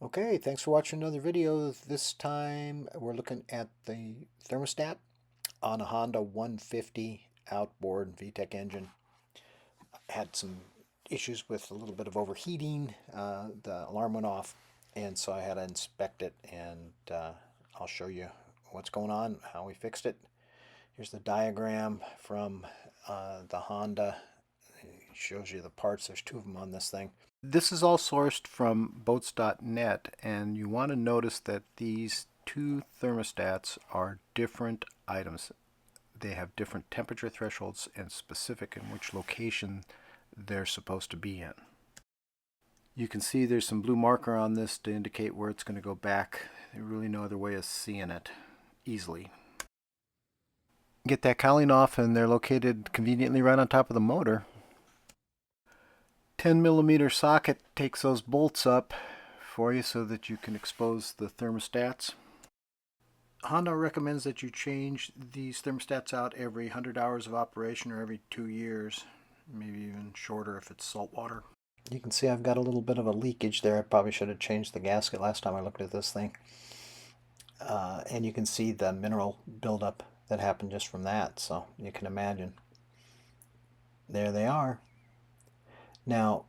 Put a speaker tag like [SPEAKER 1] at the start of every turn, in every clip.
[SPEAKER 1] Okay, thanks for watching another video. This time we're looking at the thermostat on a Honda 150 outboard Vtec engine. Had some issues with a little bit of overheating. The alarm went off, and so I had to inspect it, and I'll show you what's going on, how we fixed it. Here's the diagram from the Honda. It shows you the parts. There's two of them on this thing. This is all sourced from boats.net, and you want to notice that these two thermostats are different items. They have different temperature thresholds and specific in which location they're supposed to be in. You can see there's some blue marker on this to indicate where it's going to go back. There's really no other way of seeing it easily. Get that cowling off, and they're located conveniently right on top of the motor. 10mm socket takes those bolts up for you so that you can expose the thermostats. Honda recommends that you change these thermostats out every 100 hours of operation or every 2 years, maybe even shorter if it's salt water. You can see I've got a little bit of a leakage there. I probably should have changed the gasket last time I looked at this thing. And you can see the mineral buildup that happened just from that, so you can imagine. There they are. Now,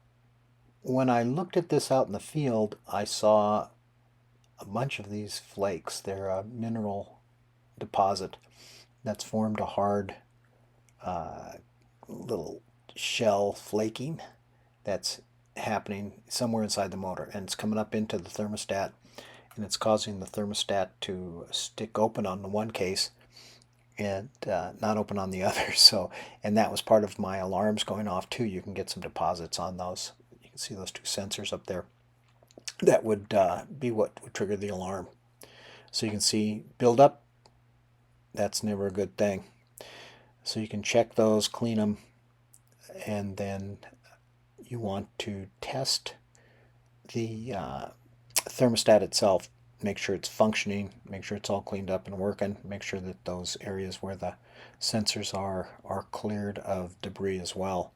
[SPEAKER 1] when I looked at this out in the field, I saw a bunch of these flakes. They're a mineral deposit that's formed a hard little shell flaking that's happening somewhere inside the motor, and it's coming up into the thermostat, and it's causing the thermostat to stick open on the one case and not open on the other. So, and that was part of my alarms going off too. You can get some deposits on those. You can see those two sensors up there. That would be what would trigger the alarm. So you can see buildup. That's never a good thing. So you can check those, clean them, and then you want to test the thermostat itself. Make sure it's functioning, make sure it's all cleaned up and working, make sure that those areas where the sensors are cleared of debris as well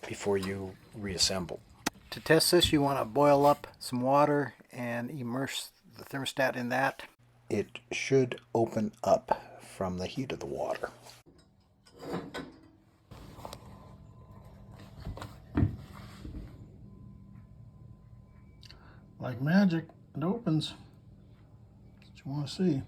[SPEAKER 1] before you reassemble. To test this, you want to boil up some water and immerse the thermostat in that. It should open up from the heat of the water.
[SPEAKER 2] Like magic, it opens. That's what you want to see.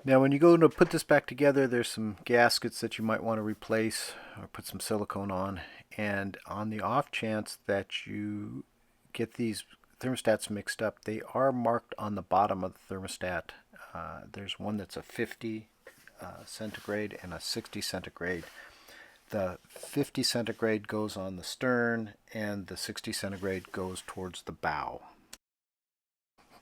[SPEAKER 1] Now when you go to put this back together, there's some gaskets that you might want to replace or put some silicone on. And on the off chance that you get these thermostats mixed up, they are marked on the bottom of the thermostat. There's one that's a 50 centigrade and a 60 centigrade. The 50 centigrade goes on the stern and the 60 centigrade goes towards the bow.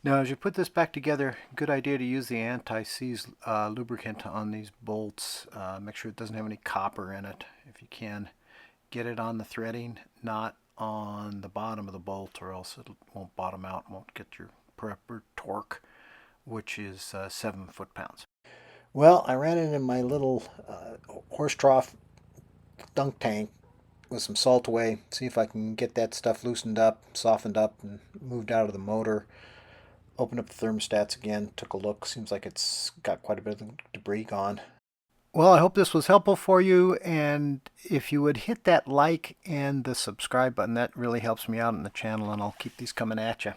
[SPEAKER 1] Now as you put this back together, good idea to use the anti-seize lubricant on these bolts. Make sure it doesn't have any copper in it if you can. Get it on the threading, not on the bottom of the bolt, or else it won't bottom out, won't get your proper torque, which is 7 foot-pounds. Well, I ran it in my little horse trough dunk tank with some salt away, see if I can get that stuff loosened up, softened up, and moved out of the motor. Opened up the thermostats again, took a look, seems like it's got quite a bit of debris gone. Well, I hope this was helpful for you, and if you would hit that like and the subscribe button, that really helps me out on the channel, and I'll keep these coming at you.